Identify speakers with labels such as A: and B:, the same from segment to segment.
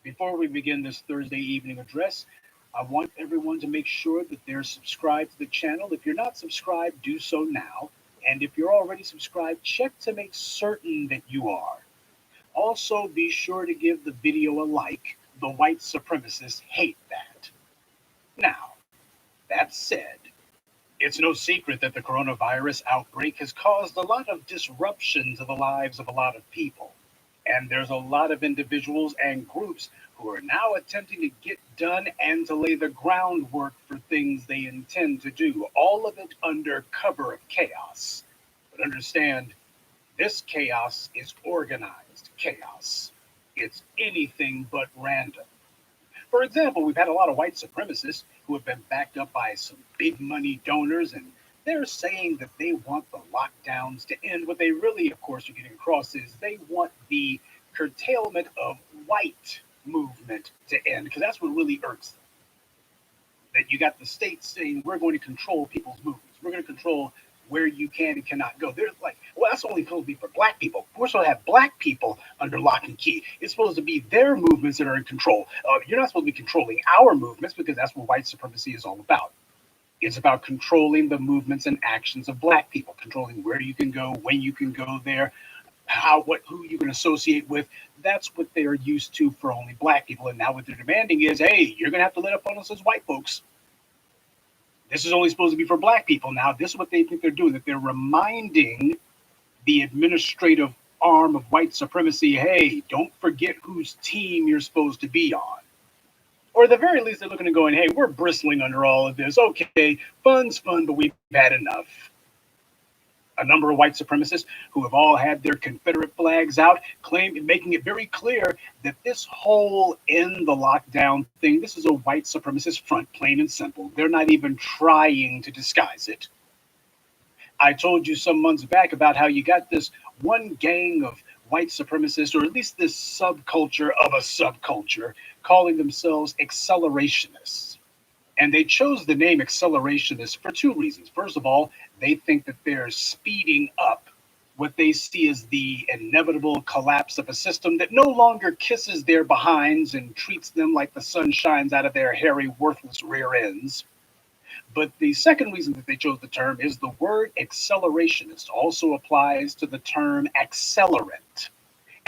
A: Before we begin this Thursday evening address, I want everyone to make sure that they're subscribed to the channel. If you're not subscribed, do so now. And if you're already subscribed, check to make certain that you are. Also, be sure to give the video a like. The white supremacists hate that. Now, that said, it's no secret that the coronavirus outbreak has caused a lot of disruption to the lives of a lot of people. And there's a lot of individuals and groups who are now attempting to get done and to lay the groundwork for things they intend to do, all of it under cover of chaos. But understand, this chaos is organized chaos. It's anything but random. For example, we've had a lot of white supremacists who have been backed up by some big money donors, and they're saying that they want the lockdowns to end. What they really, of course, are getting across is they want the curtailment of white movement to end, because that's what really irks them. That you got the state saying we're going to control people's movements, we're going to control where you can and cannot go. They're like, well, that's only supposed to be for black people. We're supposed to have black people under lock and key. It's supposed to be their movements that are in control. You're not supposed to be controlling our movements, because that's what white supremacy is all about. It's about controlling the movements and actions of black people, controlling where you can go, when you can go there, who you can associate with. That's what they are used to for only black people. And now what they're demanding is, hey, you're going to have to let up on us as white folks. This is only supposed to be for black people. Now, this is what they think they're doing, that they're reminding the administrative arm of white supremacy, hey, don't forget whose team you're supposed to be on. Or at the very least, they're looking and going, hey, we're bristling under all of this. Okay, fun's fun, but we've had enough. A number of white supremacists who have all had their Confederate flags out, making it very clear that this whole end the lockdown thing, this is a white supremacist front, plain and simple. They're not even trying to disguise it. I told you some months back about how you got this one gang of white supremacists, or at least this subculture of a subculture, calling themselves accelerationists. And they chose the name accelerationist for two reasons. First of all, they think that they're speeding up what they see as the inevitable collapse of a system that no longer kisses their behinds and treats them like the sun shines out of their hairy, worthless rear ends. But the second reason that they chose the term is the word accelerationist also applies to the term accelerant.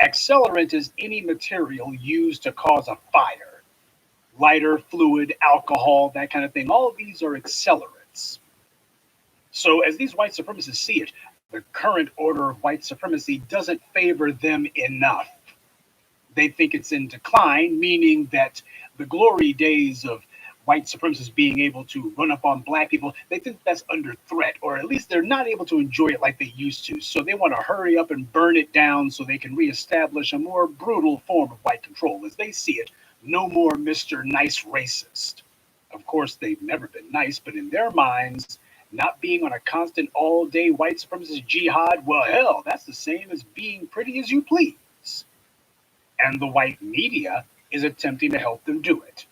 A: Accelerant is any material used to cause a fire. Lighter, fluid, alcohol, that kind of thing. All of these are accelerants. So as these white supremacists see it, the current order of white supremacy doesn't favor them enough. They think it's in decline, meaning that the glory days of white supremacists being able to run up on black people, they think that's under threat, or at least they're not able to enjoy it like they used to. So they want to hurry up and burn it down so they can reestablish a more brutal form of white control. As they see it, no more Mr. Nice Racist. Of course, they've never been nice, but in their minds, not being on a constant all-day white supremacist jihad, well, hell, that's the same as being pretty as you please. And the white media is attempting to help them do it.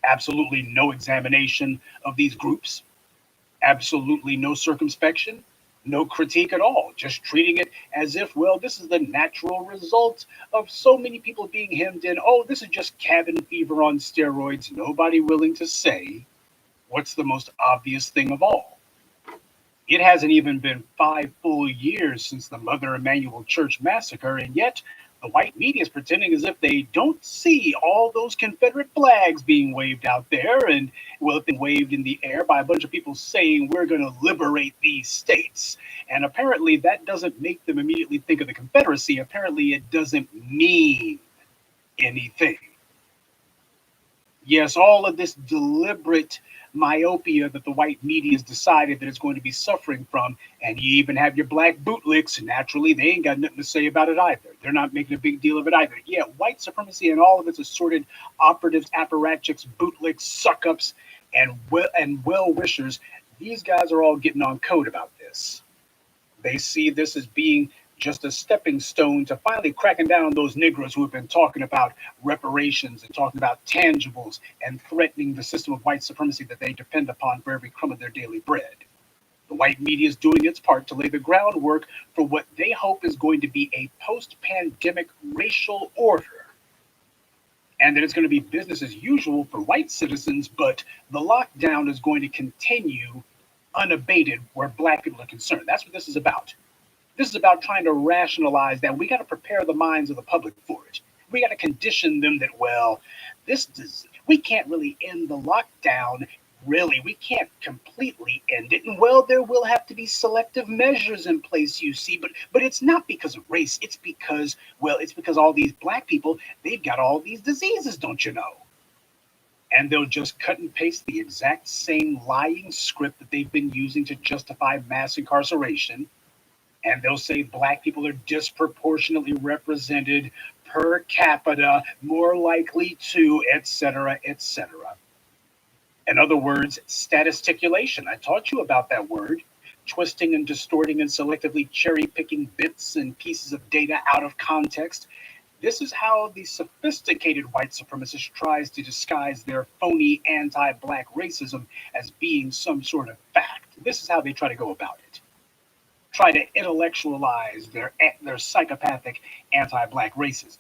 A: Absolutely no examination of these groups, absolutely no circumspection, no critique at all, just treating it as if, well, this is the natural result of so many people being hemmed in. Oh, this is just cabin fever on steroids. Nobody willing to say what's the most obvious thing of all. It hasn't even been 5 full years since the Mother Emanuel Church massacre, and yet the white media is pretending as if they don't see all those Confederate flags being waved out there, and well, if they waved in the air by a bunch of people saying we're going to liberate these states. And apparently that doesn't make them immediately think of the Confederacy. Apparently it doesn't mean anything. Yes, all of this deliberate myopia that the white media has decided that it's going to be suffering from, and you even have your black bootlicks. Naturally, they ain't got nothing to say about it either. They're not making a big deal of it either. Yeah, white supremacy and all of its assorted operatives, apparatchiks, bootlicks, suck-ups, and well-wishers, these guys are all getting on code about this. They see this as being just a stepping stone to finally cracking down on those Negroes who have been talking about reparations and talking about tangibles and threatening the system of white supremacy that they depend upon for every crumb of their daily bread. The white media is doing its part to lay the groundwork for what they hope is going to be a post-pandemic racial order. and that it's going to be business as usual for white citizens, but the lockdown is going to continue unabated where black people are concerned. That's what this is about. This is about trying to rationalize that we got to prepare the minds of the public for it. We got to condition them that, well, we can't really end the lockdown. Really, we can't completely end it. And well, there will have to be selective measures in place, you see, but it's not because of race. It's because, well, it's because all these black people, they've got all these diseases, don't you know? And they'll just cut and paste the exact same lying script that they've been using to justify mass incarceration, and they'll say black people are disproportionately represented per capita, more likely to, etc., etc. In other words, statisticulation. I taught you about that word. Twisting and distorting and selectively cherry picking bits and pieces of data out of context. This is how the sophisticated white supremacist tries to disguise their phony anti-black racism as being some sort of fact. This is how they try to go about it. Try to intellectualize their psychopathic anti-black racism.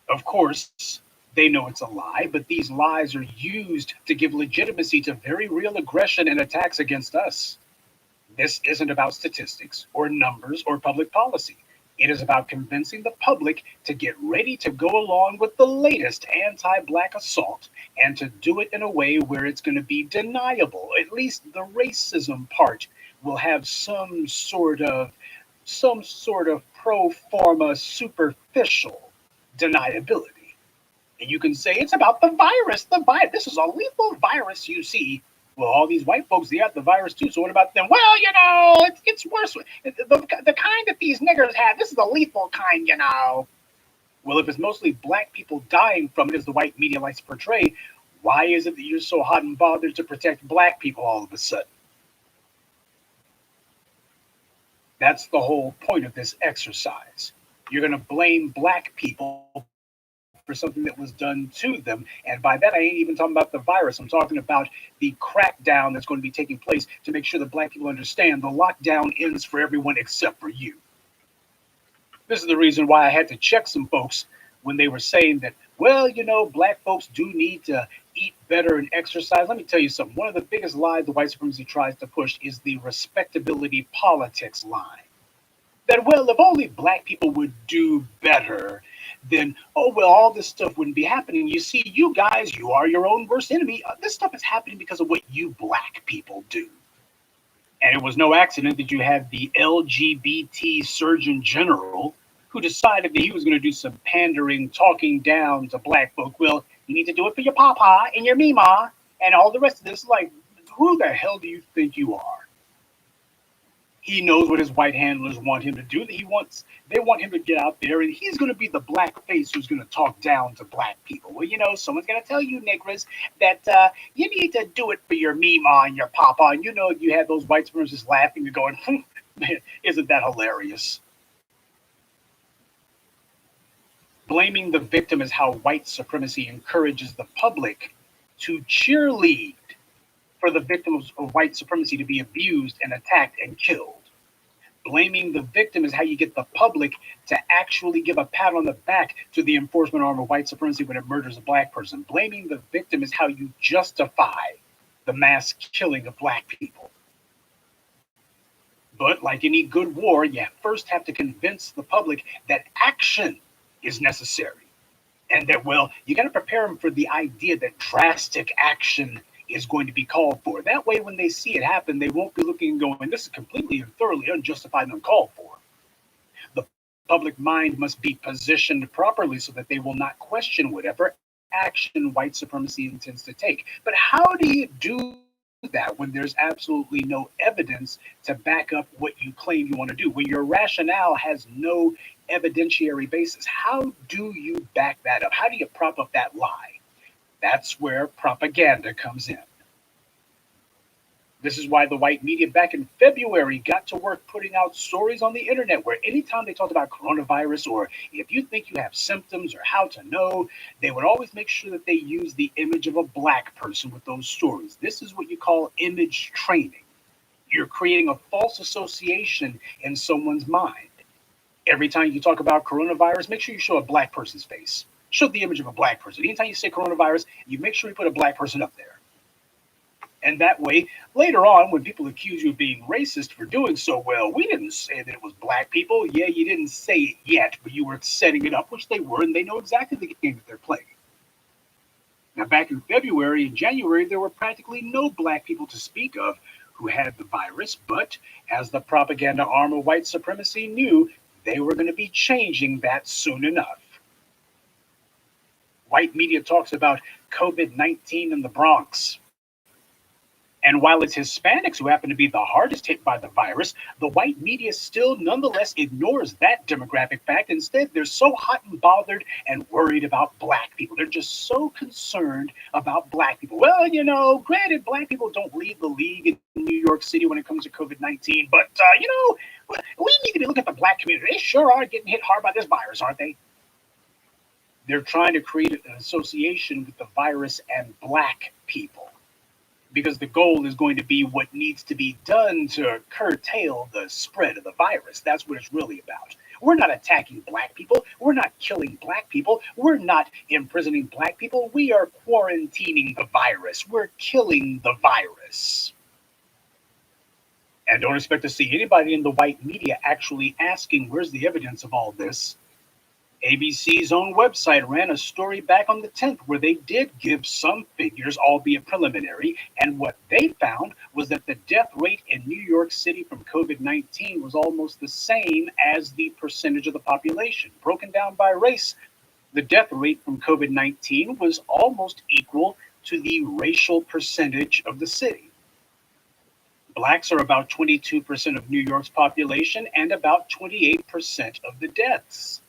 A: Of course, they know it's a lie, but these lies are used to give legitimacy to very real aggression and attacks against us. This isn't about statistics or numbers or public policy. It is about convincing the public to get ready to go along with the latest anti-black assault, and to do it in a way where it's going to be deniable. At least the racism part will have some sort of pro forma superficial deniability. And you can say it's about the virus. This is a lethal virus, you see. Well, all these white folks, they have the virus too. So what about them? Well, it's worse. The kind that these niggers have, this is a lethal kind. Well, if it's mostly black people dying from it, as the white media likes to portray, why is it that you're so hot and bothered to protect black people all of a sudden? That's the whole point of this exercise. You're going to blame black people for something that was done to them. And by that, I ain't even talking about the virus. I'm talking about the crackdown that's going to be taking place to make sure that black people understand the lockdown ends for everyone except for you. This is the reason why I had to check some folks when they were saying that, well, black folks do need to eat better and exercise. Let me tell you something. One of the biggest lies the white supremacy tries to push is the respectability politics line. That, well, if only black people would do better, then, oh, well, all this stuff wouldn't be happening. You see, you guys, you are your own worst enemy. This stuff is happening because of what you black people do. And it was no accident that you have the LGBT Surgeon General who decided that he was going to do some pandering, talking down to black folk. Well, you need to do it for your papa and your mima and all the rest of this. Like, who the hell do you think you are? He knows what his white handlers want him to do. They want him to get out there, and he's going to be the black face who's going to talk down to black people. Well, someone's going to tell you, niggers, that you need to do it for your mima and your papa. And you have those white supremacists laughing and going, man, isn't that hilarious? Blaming the victim is how white supremacy encourages the public to cheerlead for the victims of white supremacy to be abused and attacked and killed. Blaming the victim is how you get the public to actually give a pat on the back to the enforcement arm of white supremacy when it murders a black person. Blaming the victim is how you justify the mass killing of black people. But like any good war, you first have to convince the public that action is necessary. And that, well, you got to prepare them for the idea that drastic action is going to be called for. That way, when they see it happen, they won't be looking and going, this is completely and thoroughly unjustified and uncalled for. The public mind must be positioned properly so that they will not question whatever action white supremacy intends to take. But how do you do that when there's absolutely no evidence to back up what you claim you want to do? When your rationale has no evidentiary basis, how do you back that up? How do you prop up that lie? That's where propaganda comes in. This is why the white media back in February got to work putting out stories on the internet where anytime they talked about coronavirus, or if you think you have symptoms or how to know, they would always make sure that they use the image of a black person with those stories. This is what you call image training. You're creating a false association in someone's mind. Every time you talk about coronavirus, make sure you show a black person's face. Show the image of a black person. Anytime you say coronavirus, you make sure you put a black person up there. And that way, later on, when people accuse you of being racist for doing so, well, we didn't say that it was black people. Yeah, you didn't say it yet, but you were setting it up, which they were, and they know exactly the game that they're playing. Now, back in February and January, there were practically no black people to speak of who had the virus, but as the propaganda arm of white supremacy knew, they were going to be changing that soon enough. White media talks about COVID-19 in the Bronx. And while it's Hispanics who happen to be the hardest hit by the virus, the white media still nonetheless ignores that demographic fact. Instead, they're so hot and bothered and worried about black people. They're just so concerned about black people. Well, granted, black people don't lead the league in New York City when it comes to COVID-19, but, we need to look at the black community. They sure are getting hit hard by this virus, aren't they? They're trying to create an association with the virus and black people, because the goal is going to be what needs to be done to curtail the spread of the virus. That's what it's really about. We're not attacking black people. We're not killing black people. We're not imprisoning black people. We are quarantining the virus. We're killing the virus. And don't expect to see anybody in the white media actually asking, where's the evidence of all this? ABC's own website ran a story back on the 10th where they did give some figures, albeit preliminary, and what they found was that the death rate in New York City from COVID-19 was almost the same as the percentage of the population. Broken down by race, the death rate from COVID-19 was almost equal to the racial percentage of the city. Blacks are about 22% of New York's population and about 28% of the deaths.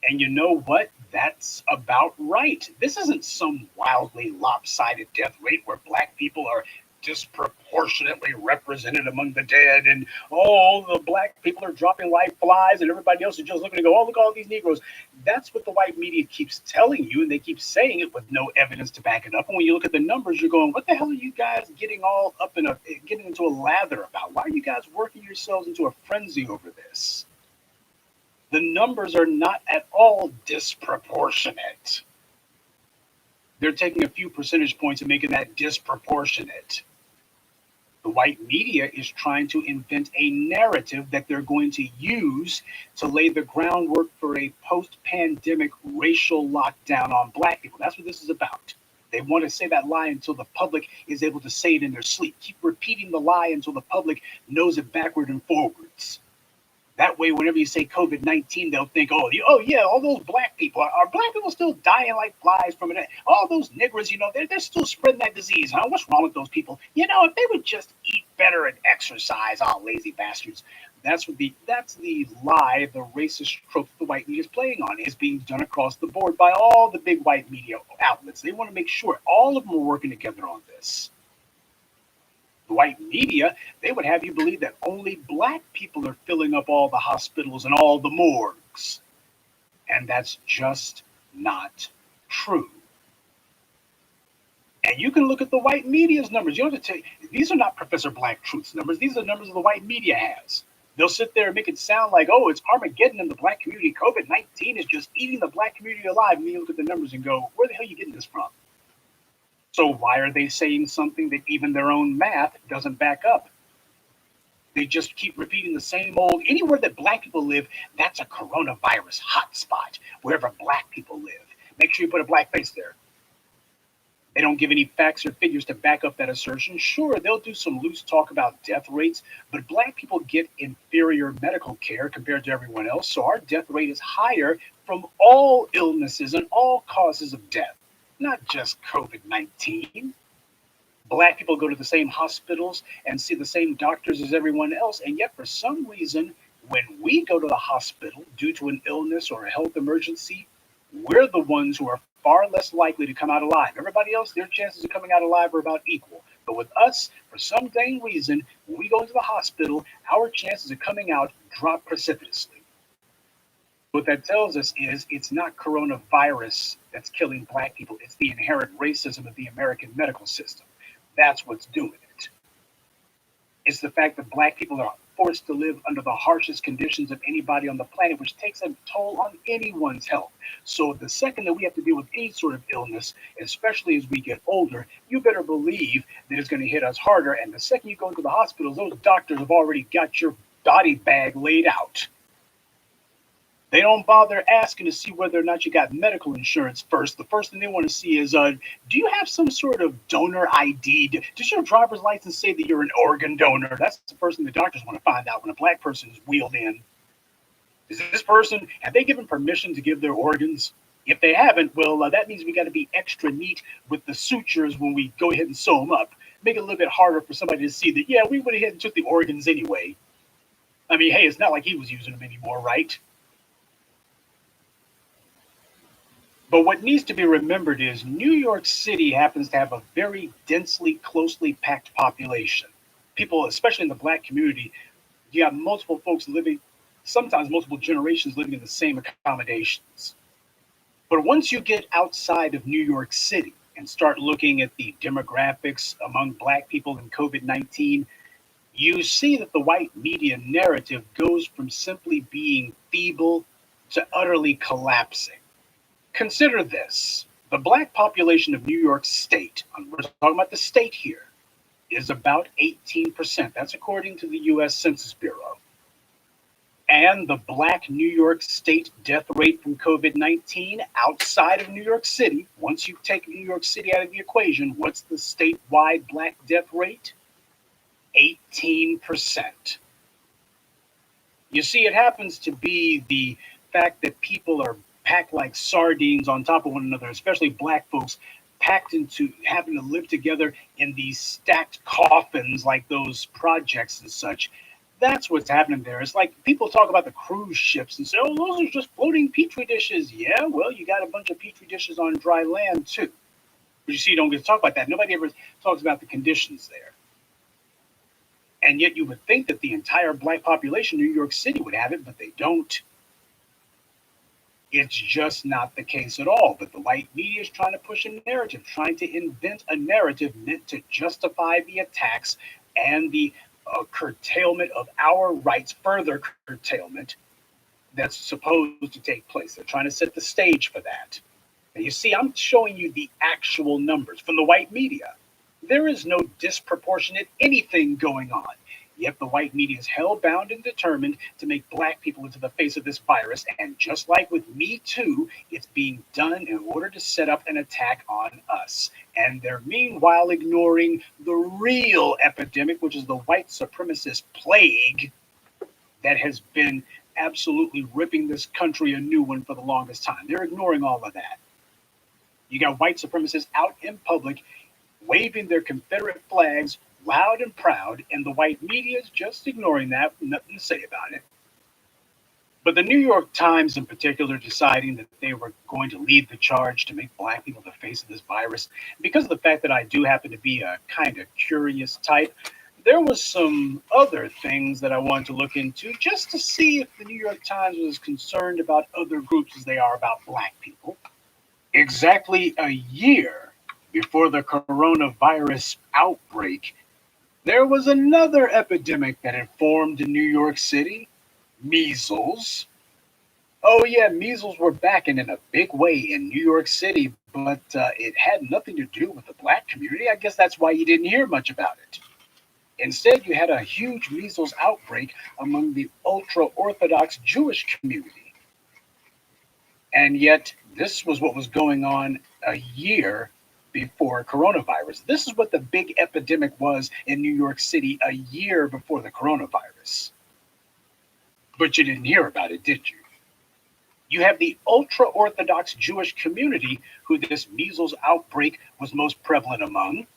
A: And you know what? That's about right. This isn't some wildly lopsided death rate where black people are disproportionately represented among the dead, and the black people are dropping like flies, and everybody else is just looking to go, oh, look at all these Negroes. That's what the white media keeps telling you, and they keep saying it with no evidence to back it up. And when you look at the numbers, you're going, what the hell are you guys getting all up getting into a lather about? Why are you guys working yourselves into a frenzy over this? The numbers are not at all disproportionate. They're taking a few percentage points and making that disproportionate. The white media is trying to invent a narrative that they're going to use to lay the groundwork for a post-pandemic racial lockdown on black people. That's what this is about. They want to say that lie until the public is able to say it in their sleep. Keep repeating the lie until the public knows it backward and forwards. That way, whenever you say COVID-19, they'll think, oh yeah, all those black people. Are black people still dying like flies from it? All those niggers, they're still spreading that disease, huh? What's wrong with those people? If they would just eat better and exercise, lazy bastards. That's the lie, the racist trope the white media is playing on, is being done across the board by all the big white media outlets. They want to make sure all of them are working together on this. The white media, they would have you believe that only black people are filling up all the hospitals and all the morgues. And that's just not true. And you can look at the white media's numbers. You don't have to these are not Professor Black Truth's numbers. These are the numbers that the white media has. They'll sit there and make it sound like, it's Armageddon in the black community. COVID-19 is just eating the black community alive. And you look at the numbers and go, where the hell are you getting this from? So why are they saying something that even their own math doesn't back up? They just keep repeating the same old, anywhere that black people live, that's a coronavirus hotspot, wherever black people live. Make sure you put a black face there. They don't give any facts or figures to back up that assertion. Sure, they'll do some loose talk about death rates, but black people get inferior medical care compared to everyone else, so our death rate is higher from all illnesses and all causes of death. Not just COVID-19. Black people go to the same hospitals and see the same doctors as everyone else, and yet for some reason, when we go to the hospital due to an illness or a health emergency, we're the ones who are far less likely to come out alive. Everybody else, their chances of coming out alive are about equal. But with us, for some dang reason, when we go into the hospital, our chances of coming out drop precipitously. What that tells us is it's not coronavirus that's killing black people. It's the inherent racism of the American medical system. That's what's doing it. It's the fact that black people are forced to live under the harshest conditions of anybody on the planet, which takes a toll on anyone's health. So the second that we have to deal with any sort of illness, especially as we get older, you better believe that it's going to hit us harder. And the second you go into the hospitals, those doctors have already got your body bag laid out. They don't bother asking to see whether or not you got medical insurance first. The first thing they want to see is, do you have some sort of donor ID? Does your driver's license say that you're an organ donor? That's the first thing the doctors want to find out when a black person is wheeled in. Is this person, have they given permission to give their organs? If they haven't, well, that means we got to be extra neat with the sutures when we go ahead and sew them up. Make it a little bit harder for somebody to see that, yeah, we went ahead and took the organs anyway. I mean, hey, it's not like he was using them anymore, right? But what needs to be remembered is New York City happens to have a very densely, closely packed population. People, especially in the black community, you have multiple folks living, sometimes multiple generations living in the same accommodations. But once you get outside of New York City and start looking at the demographics among black people in COVID 19, you see that the white media narrative goes from simply being feeble to utterly collapsing. Consider this: the black population of New York State, we're talking about the state here, is about 18%. That's according to the US Census Bureau. And the black New York State death rate from COVID 19 outside of New York City, once you take New York City out of the equation, what's the statewide black death rate? 18%. You see, it happens to be the fact that people are packed like sardines on top of one another, especially black folks, packed into having to live together in these stacked coffins like those projects and such. That's what's happening there. It's like people talk about the cruise ships and say, oh, those are just floating petri dishes. Yeah, well, you got a bunch of petri dishes on dry land too. But you see, you don't get to talk about that. Nobody ever talks about the conditions there. And yet you would think that the entire black population of New York City would have it, but they don't. It's just not the case at all. But the white media is trying to push a narrative, trying to invent a narrative meant to justify the attacks and the curtailment of our rights, further curtailment that's supposed to take place. They're trying to set the stage for that. And you see, I'm showing you the actual numbers from the white media. There is no disproportionate anything going on. Yet the white media is hell-bound and determined to make black people into the face of this virus. And just like with Me Too, it's being done in order to set up an attack on us. And they're meanwhile ignoring the real epidemic, which is the white supremacist plague that has been absolutely ripping this country a new one for the longest time. They're ignoring all of that. You got white supremacists out in public waving their Confederate flags loud and proud, and the white media is just ignoring that, nothing to say about it. But the New York Times in particular deciding that they were going to lead the charge to make black people the face of this virus, because of the fact that I do happen to be a kind of curious type, there was some other things that I wanted to look into just to see if the New York Times was concerned about other groups as they are about black people. Exactly a year before the coronavirus outbreak, there was another epidemic that had formed in New York City: measles. Oh, yeah, measles were back and in a big way in New York City, but it had nothing to do with the black community. I guess that's why you didn't hear much about it. Instead, you had a huge measles outbreak among the ultra Orthodox Jewish community. And yet, this was what was going on a year before coronavirus. This is what the big epidemic was in New York City a year before the coronavirus. But you didn't hear about it, did you? You have the ultra Orthodox Jewish community who this measles outbreak was most prevalent among.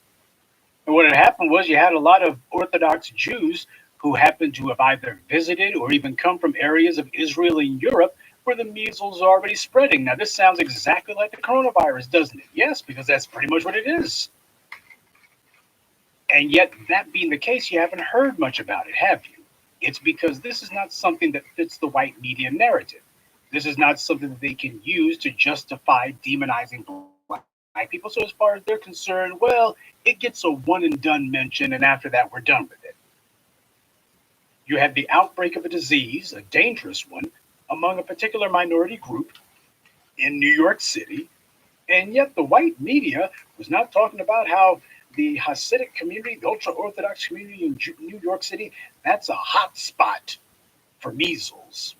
A: And what had happened was you had a lot of Orthodox Jews who happened to have either visited or even come from areas of Israel and Europe where the measles are already spreading. Now, this sounds exactly like the coronavirus, doesn't it? Yes, because that's pretty much what it is. And yet, that being the case, you haven't heard much about it, have you? It's because this is not something that fits the white media narrative. This is not something that they can use to justify demonizing black people. So as far as they're concerned, well, it gets a one and done mention, and after that, we're done with it. You had the outbreak of a disease, a dangerous one, among a particular minority group in New York City, and yet the white media was not talking about how the Hasidic community, the ultra Orthodox community in New York City, that's a hot spot for measles.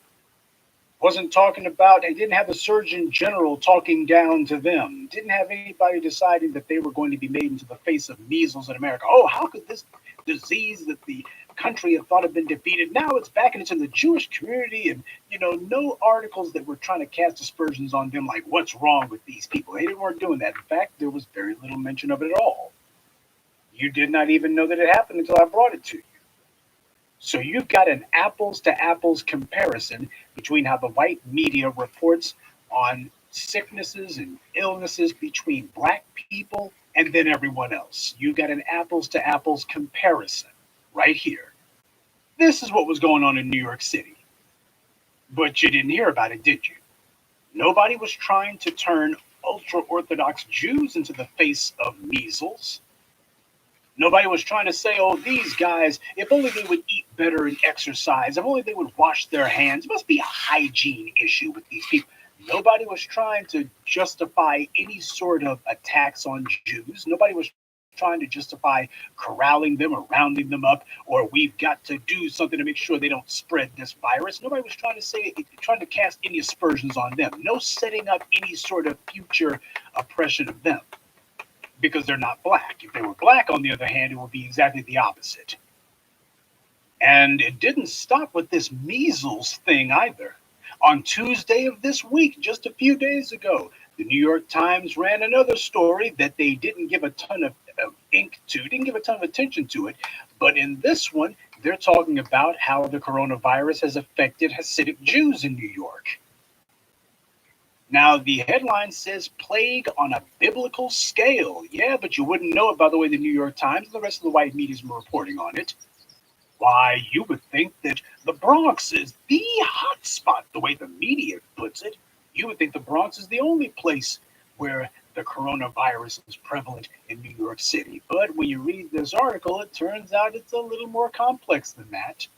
A: Wasn't talking about, and didn't have a surgeon general talking down to them. Didn't have anybody deciding that they were going to be made into the face of measles in America. Oh, how could this disease that the country had thought had been defeated, now it's back and it's in the Jewish community, and no articles that were trying to cast aspersions on them like what's wrong with these people. They weren't doing that. In fact, there was very little mention of it at all. You did not even know that it happened until I brought it to you. So you've got an apples to apples comparison between how the white media reports on sicknesses and illnesses between black people and then everyone else. You've got an apples to apples comparison right here. This is what was going on in New York City. But you didn't hear about it, did you? Nobody was trying to turn ultra Orthodox Jews into the face of measles. Nobody was trying to say, oh, these guys, if only they would eat better and exercise, if only they would wash their hands. It must be a hygiene issue with these people. Nobody was trying to justify any sort of attacks on Jews. Nobody was trying to justify corralling them or rounding them up, or we've got to do something to make sure they don't spread this virus. Nobody was trying to cast any aspersions on them. No setting up any sort of future oppression of them, because they're not black. If they were black, on the other hand, it would be exactly the opposite. And it didn't stop with this measles thing either. On Tuesday of this week, just a few days ago, the New York Times ran another story that they didn't give a ton of ink to, didn't give a ton of attention to it. But in this one, they're talking about how the coronavirus has affected Hasidic Jews in New York. Now, the headline says plague on a biblical scale. Yeah, but you wouldn't know it by the way the New York Times and the rest of the white media were reporting on it. Why, you would think that the Bronx is the hot spot, the way the media puts it. You would think the Bronx is the only place where the coronavirus is prevalent in New York City. But when you read this article, it turns out it's a little more complex than that.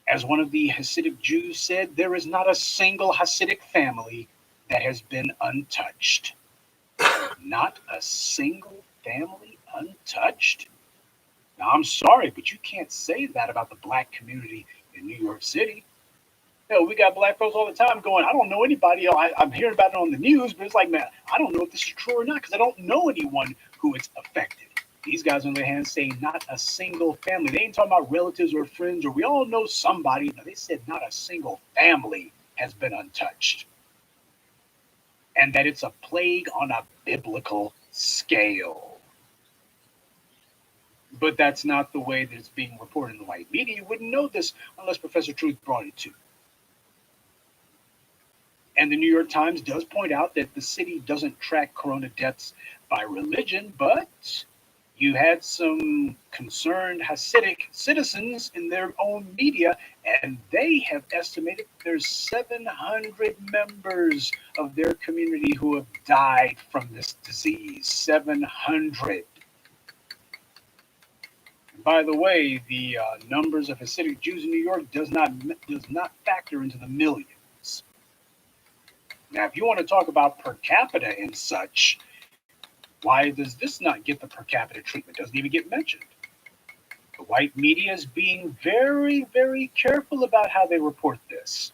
A: As one of the Hasidic Jews said, there is not a single Hasidic family that has been untouched. Not a single family untouched. Now, I'm sorry, but you can't say that about the black community in New York City. We got black folks all the time going, I don't know anybody. I'm hearing about it on the news, but it's like, man, I don't know if this is true or not because I don't know anyone who it's affected. These guys, on the other hand, say not a single family. They ain't talking about relatives or friends or we all know somebody. No, they said not a single family has been untouched. And that it's a plague on a biblical scale. But that's not the way that it's being reported in the white media. You wouldn't know this unless Professor Truth brought it to you. And the New York Times does point out that the city doesn't track corona deaths by religion, but you had some concerned Hasidic citizens in their own media, and they have estimated there's 700 members of their community who have died from this disease. 700. By the way, the numbers of Hasidic Jews in New York does not factor into the millions. Now, if you want to talk about per capita and such, why does this not get the per capita treatment? Doesn't even get mentioned. The white media is being very, very careful about how they report this.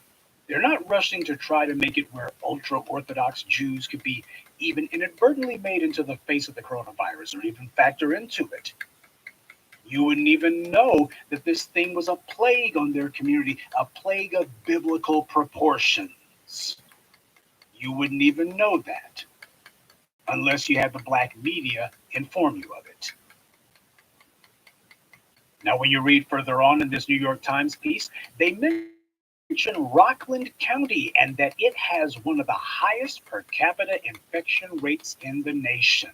A: They're not rushing to try to make it where ultra-Orthodox Jews could be even inadvertently made into the face of the coronavirus or even factor into it. You wouldn't even know that this thing was a plague on their community, a plague of biblical proportions. You wouldn't even know that unless you had the black media inform you of it. Now, when you read further on in this New York Times piece, they mention Rockland County and that it has one of the highest per capita infection rates in the nation.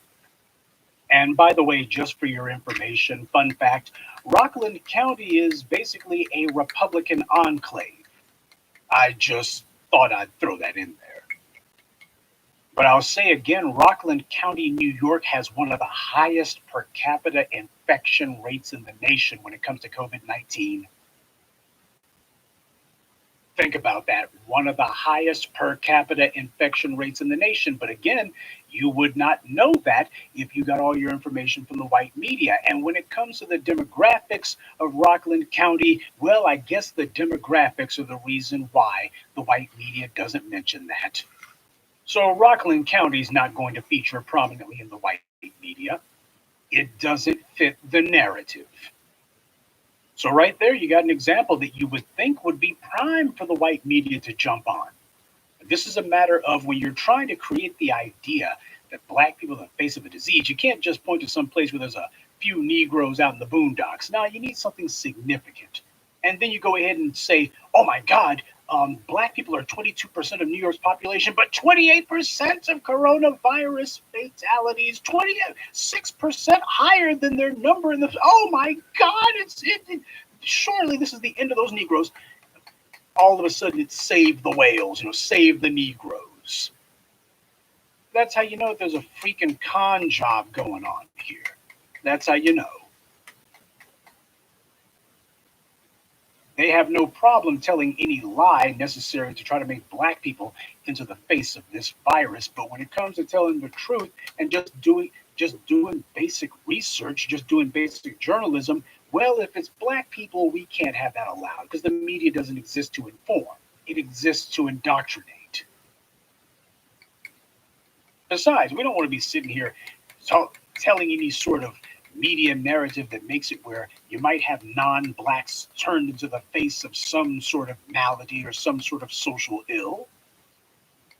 A: And by the way, just for your information, fun fact, Rockland County is basically a Republican enclave. I just thought I'd throw that in there. But I'll say again, Rockland County, New York has one of the highest per capita infection rates in the nation when it comes to COVID-19. Think about that. One of the highest per capita infection rates in the nation. But again, you would not know that if you got all your information from the white media. And when it comes to the demographics of Rockland County, well, I guess the demographics are the reason why the white media doesn't mention that. So Rockland County is not going to feature prominently in the white media. It doesn't fit the narrative. So right there, you got an example that you would think would be prime for the white media to jump on. This is a matter of when you're trying to create the idea that black people are the face of a disease, you can't just point to some place where there's a few Negroes out in the boondocks. Now you need something significant. And then you go ahead and say, oh my God, black people are 22% of New York's population, but 28% of coronavirus fatalities, 26% higher than their number in the. Oh my God, surely this is the end of those Negroes. All of a sudden, it's save the whales, save the Negroes. That's how you know there's a freaking con job going on here. That's how you know. They have no problem telling any lie necessary to try to make black people into the face of this virus. But when it comes to telling the truth and just doing basic research, just doing basic journalism, well, if it's black people, we can't have that allowed because the media doesn't exist to inform. It exists to indoctrinate. Besides, we don't want to be sitting here telling any sort of media narrative that makes it where you might have non-blacks turned into the face of some sort of malady or some sort of social ill.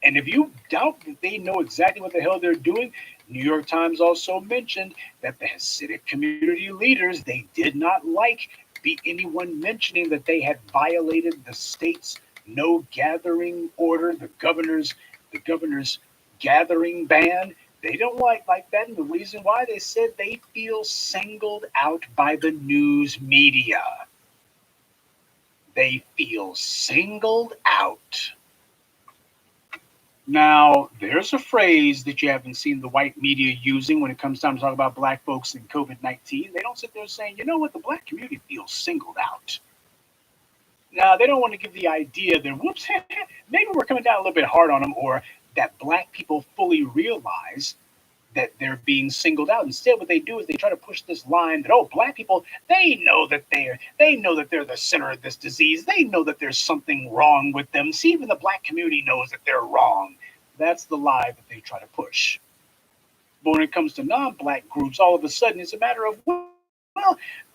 A: And if you doubt that they know exactly what the hell they're doing, New York Times also mentioned that the Hasidic community leaders, they did not like anyone mentioning that they had violated the state's no gathering order, the governor's gathering ban. They don't like that, and the reason why they said they feel singled out by the news media. They feel singled out. Now, there's a phrase that you haven't seen the white media using when it comes time to talk about black folks and COVID-19. They don't sit there saying, you know what, the black community feels singled out. Now, they don't want to give the idea that, whoops, maybe we're coming down a little bit hard on them, or that black people fully realize that they're being singled out. Instead, what they do is they try to push this line that, oh, black people, they know that they're the center of this disease. They know that there's something wrong with them. See, even the black community knows that they're wrong. That's the lie that they try to push. But when it comes to non-black groups, all of a sudden it's a matter of, well,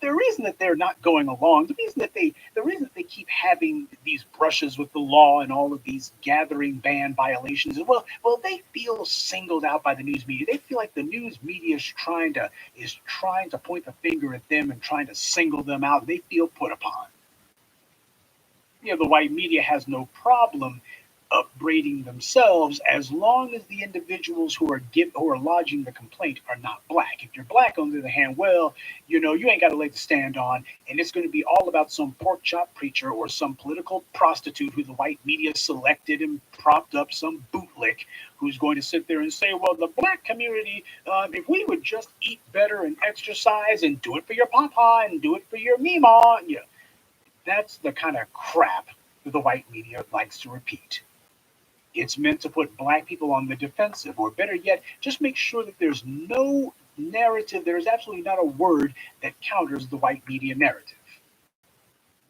A: the reason that they're not going along, the reason that they keep having these brushes with the law and all of these gathering ban violations is, well, they feel singled out by the news media. They feel like the news media is trying to point the finger at them and trying to single them out. They feel put upon. The white media has no problem upbraiding themselves as long as the individuals who are lodging the complaint are not black. If you're black, on the other hand, well, you ain't got a leg to stand on, and it's going to be all about some pork chop preacher or some political prostitute who the white media selected and propped up, some bootlick who's going to sit there and say, well, the black community, if we would just eat better and exercise and do it for your papa and do it for your mima, that's the kind of crap that the white media likes to repeat. It's meant to put black people on the defensive, or better yet, just make sure that there's no narrative, there's absolutely not a word that counters the white media narrative.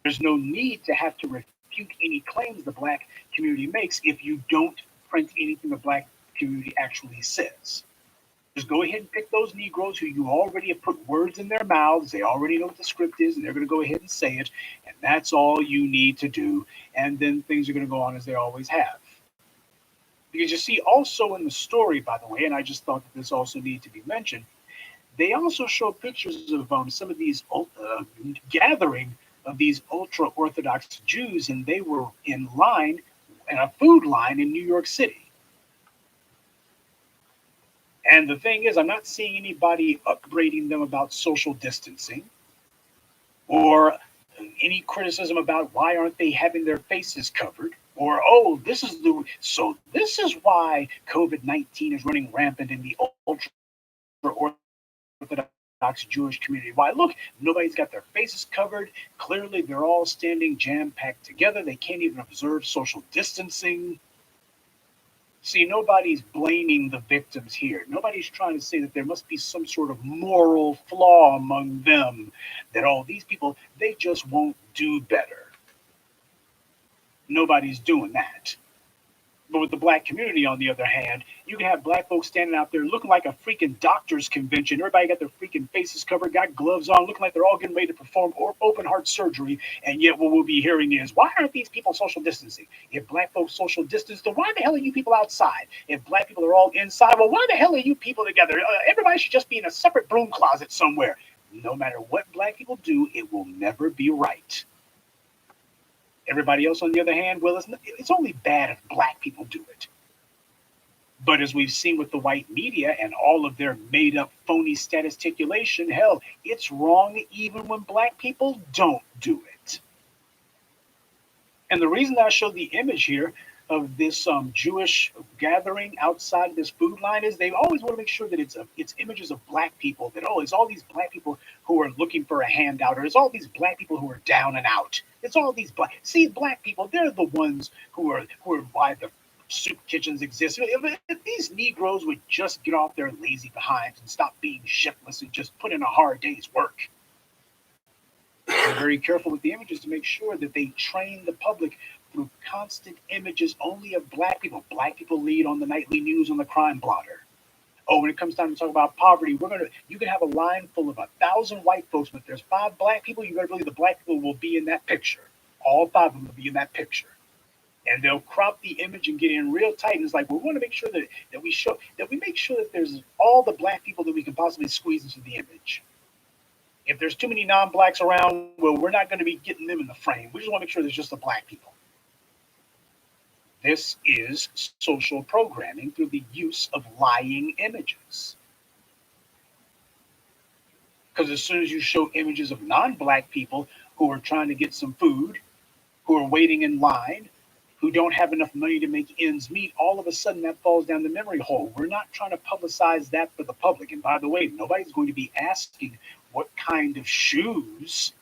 A: There's no need to have to refute any claims the black community makes if you don't print anything the black community actually says. Just go ahead and pick those Negroes who you already have put words in their mouths. They already know what the script is, and they're going to go ahead and say it. And that's all you need to do. And then things are going to go on as they always have. Because you see, also in the story, by the way, and I just thought that this also needed to be mentioned, they also show pictures of some of these gathering of these ultra Orthodox Jews, and they were in a food line in New York City. And the thing is, I'm not seeing anybody upbraiding them about social distancing or any criticism about why aren't they having their faces covered, or this is why COVID-19 is running rampant in the ultra Orthodox Jewish community. Why, look, nobody's got their faces covered. Clearly, they're all standing jam packed together. They can't even observe social distancing. See, nobody's blaming the victims here. Nobody's trying to say that there must be some sort of moral flaw among them, that all these people, they just won't do better. Nobody's doing that. But with the black community, on the other hand, you can have black folks standing out there looking like a freaking doctor's convention. Everybody got their freaking faces covered, got gloves on, looking like they're all getting ready to perform open heart surgery. And yet what we'll be hearing is, why aren't these people social distancing? If black folks social distance, then why the hell are you people outside? If black people are all inside, well, why the hell are you people together? Everybody should just be in a separate broom closet somewhere. No matter what black people do, it will never be right. Everybody else, on the other hand, well, it's only bad if black people do it. But as we've seen with the white media and all of their made up phony statisticulation, hell, it's wrong even when black people don't do it. And the reason that I showed the image here of this Jewish gathering outside of this food line is they always want to make sure that it's images of black people, that, oh, it's all these black people who are looking for a handout, or it's all these black people who are down and out. It's all these black people, they're the ones who are why the soup kitchens exist. If these Negroes would just get off their lazy behinds and stop being shiftless and just put in a hard day's work. They're very careful with the images to make sure that they train the public through constant images only of black people. Black people lead on the nightly news on the crime blotter. Oh, when it comes time to talk about poverty, you can have a line full of 1,000 white folks, but if there's 5 black people, you better believe the black people will be in that picture. All 5 of them will be in that picture. And they'll crop the image and get in real tight. And it's like, we want to make sure that we make sure that there's all the black people that we can possibly squeeze into the image. If there's too many non-blacks around, well, we're not going to be getting them in the frame. We just want to make sure there's just the black people. This is social programming through the use of lying images. Because as soon as you show images of non-black people who are trying to get some food, who are waiting in line, who don't have enough money to make ends meet, all of a sudden that falls down the memory hole. We're not trying to publicize that for the public. And by the way, nobody's going to be asking what kind of shoes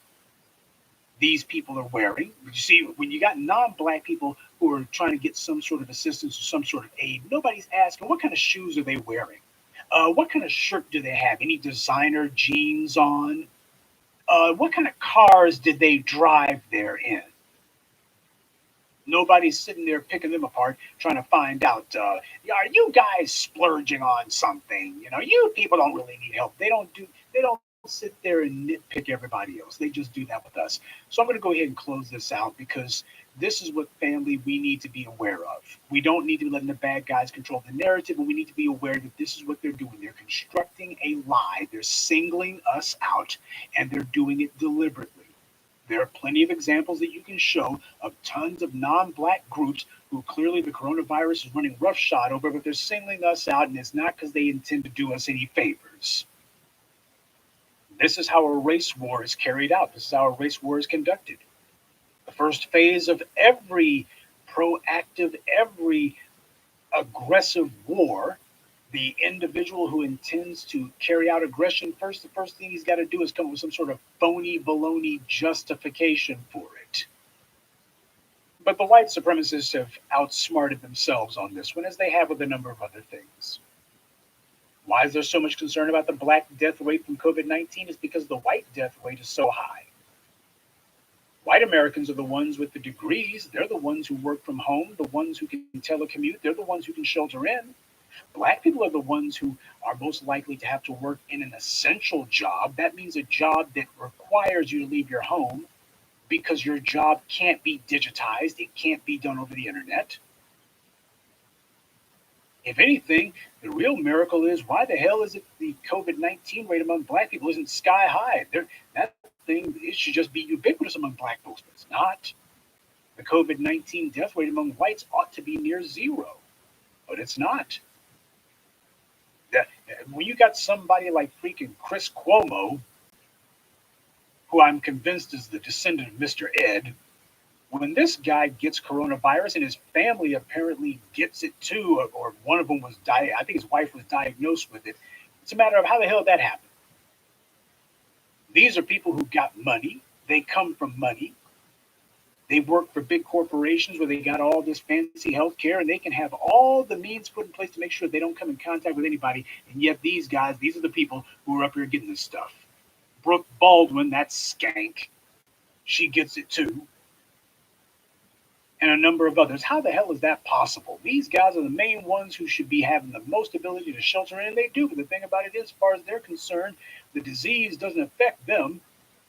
A: these people are wearing. You see, when you got non-black people who are trying to get some sort of assistance or some sort of aid, nobody's asking what kind of shoes are they wearing? What kind of shirt do they have? Any designer jeans on? What kind of cars did they drive there in? Nobody's sitting there picking them apart, trying to find out, are you guys splurging on something? You people don't really need help. They don't sit there and nitpick everybody else. They just do that with us. So I'm going to go ahead and close this out, because this is what, family, we need to be aware of. We don't need to be letting the bad guys control the narrative, and we need to be aware that this is what they're doing. They're constructing a lie. They're singling us out, and they're doing it deliberately. There are plenty of examples that you can show of tons of non-black groups who clearly the coronavirus is running roughshod over, but they're singling us out, and it's not because they intend to do us any favors. This is how a race war is carried out. This is how a race war is conducted. The first phase of every proactive, every aggressive war, the individual who intends to carry out aggression first, the first thing he's got to do is come up with some sort of phony baloney justification for it. But the white supremacists have outsmarted themselves on this one, as they have with a number of other things. Why is there so much concern about the black death rate from COVID-19? It's because the white death rate is so high. White Americans are the ones with the degrees. They're the ones who work from home, the ones who can telecommute. They're the ones who can shelter in. Black people are the ones who are most likely to have to work in an essential job. That means a job that requires you to leave your home, because your job can't be digitized. It can't be done over the internet. If anything, the real miracle is, why the hell is it the COVID-19 rate among black people isn't sky high? That thing, it should just be ubiquitous among black folks, but it's not. The COVID-19 death rate among whites ought to be near zero, but it's not. When you got somebody like freaking Chris Cuomo, who I'm convinced is the descendant of Mr. Ed, when this guy gets coronavirus and his family apparently gets it too, or one of them I think his wife was diagnosed with it, it's a matter of how the hell that happened. These are people who got money. They come from money. They work for big corporations where they got all this fancy health care and they can have all the means put in place to make sure they don't come in contact with anybody. And yet, these guys, these are the people who are up here getting this stuff. Brooke Baldwin, that skank, she gets it too, and a number of others. How the hell is that possible? These guys are the main ones who should be having the most ability to shelter in, and they do. But the thing about it is, as far as they're concerned, the disease doesn't affect them.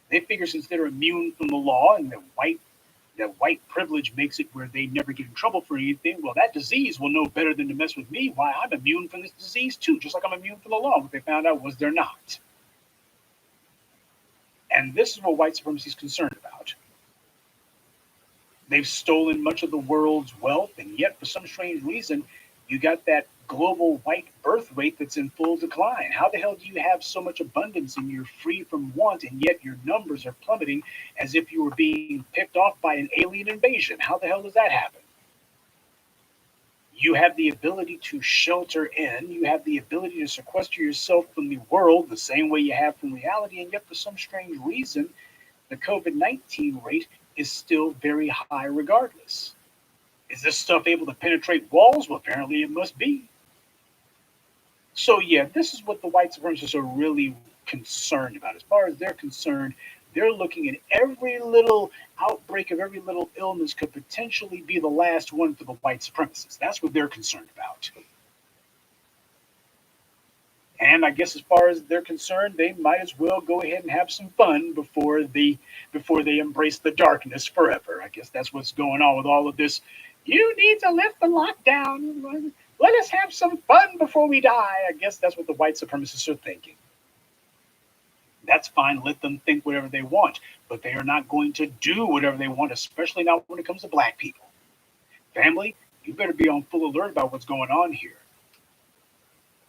A: They figure since they're immune from the law and that white privilege makes it where they never get in trouble for anything. Well, that disease will know better than to mess with me. Why, I'm immune from this disease too, just like I'm immune from the law. What they found out was they're not. And this is what white supremacy is concerned about. They've stolen much of the world's wealth, and yet, for some strange reason, you got that global white birth rate that's in full decline. How the hell do you have so much abundance and you're free from want, and yet your numbers are plummeting as if you were being picked off by an alien invasion? How the hell does that happen? You have the ability to shelter in, you have the ability to sequester yourself from the world the same way you have from reality, and yet, for some strange reason, the COVID 19 rate is still very high regardless. Is this stuff able to penetrate walls? Well, apparently it must be. So, yeah, this is what the white supremacists are really concerned about. As far as they're concerned, they're looking at every little outbreak of every little illness could potentially be the last one for the white supremacists. That's what they're concerned about. And I guess as far as they're concerned, they might as well go ahead and have some fun before they embrace the darkness forever. I guess that's what's going on with all of this. You need to lift the lockdown. Let us have some fun before we die. I guess that's what the white supremacists are thinking. That's fine. Let them think whatever they want, but they are not going to do whatever they want, especially not when it comes to black people. Family, you better be on full alert about what's going on here.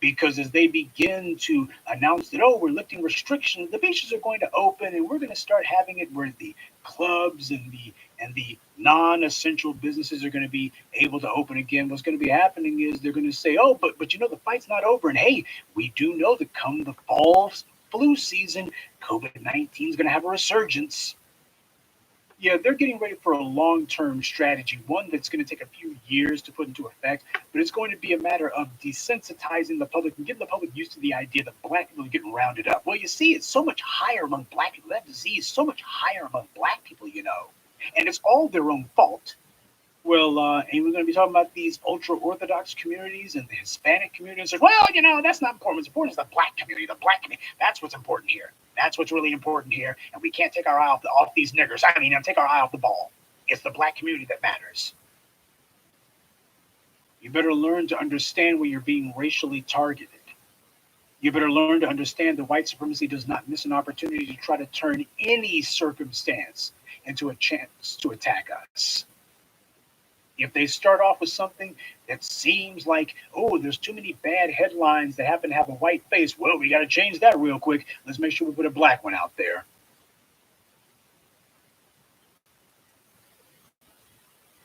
A: Because as they begin to announce that, oh, we're lifting restrictions, the beaches are going to open, and we're going to start having it where the clubs and the non-essential businesses are going to be able to open again. What's going to be happening is they're going to say, oh, but the fight's not over, and hey, we do know that come the fall flu season, COVID-19 is going to have a resurgence. Yeah, they're getting ready for a long term strategy, one that's going to take a few years to put into effect, but it's going to be a matter of desensitizing the public and getting the public used to the idea that black people are getting rounded up. Well, you see, it's so much higher among black people. That disease is so much higher among black people. And it's all their own fault. Well, and we're going to be talking about these ultra Orthodox communities and the Hispanic communities. Well, that's not important. What's important is the black community. The black community. That's what's important here. That's what's really important here. And we can't take our eye off these niggers. I mean, take our eye off the ball. It's the black community that matters. You better learn to understand where you're being racially targeted. You better learn to understand that white supremacy does not miss an opportunity to try to turn any circumstance into a chance to attack us. If they start off with something that seems like, oh, there's too many bad headlines that happen to have a white face, well, we got to change that real quick. Let's make sure we put a black one out there.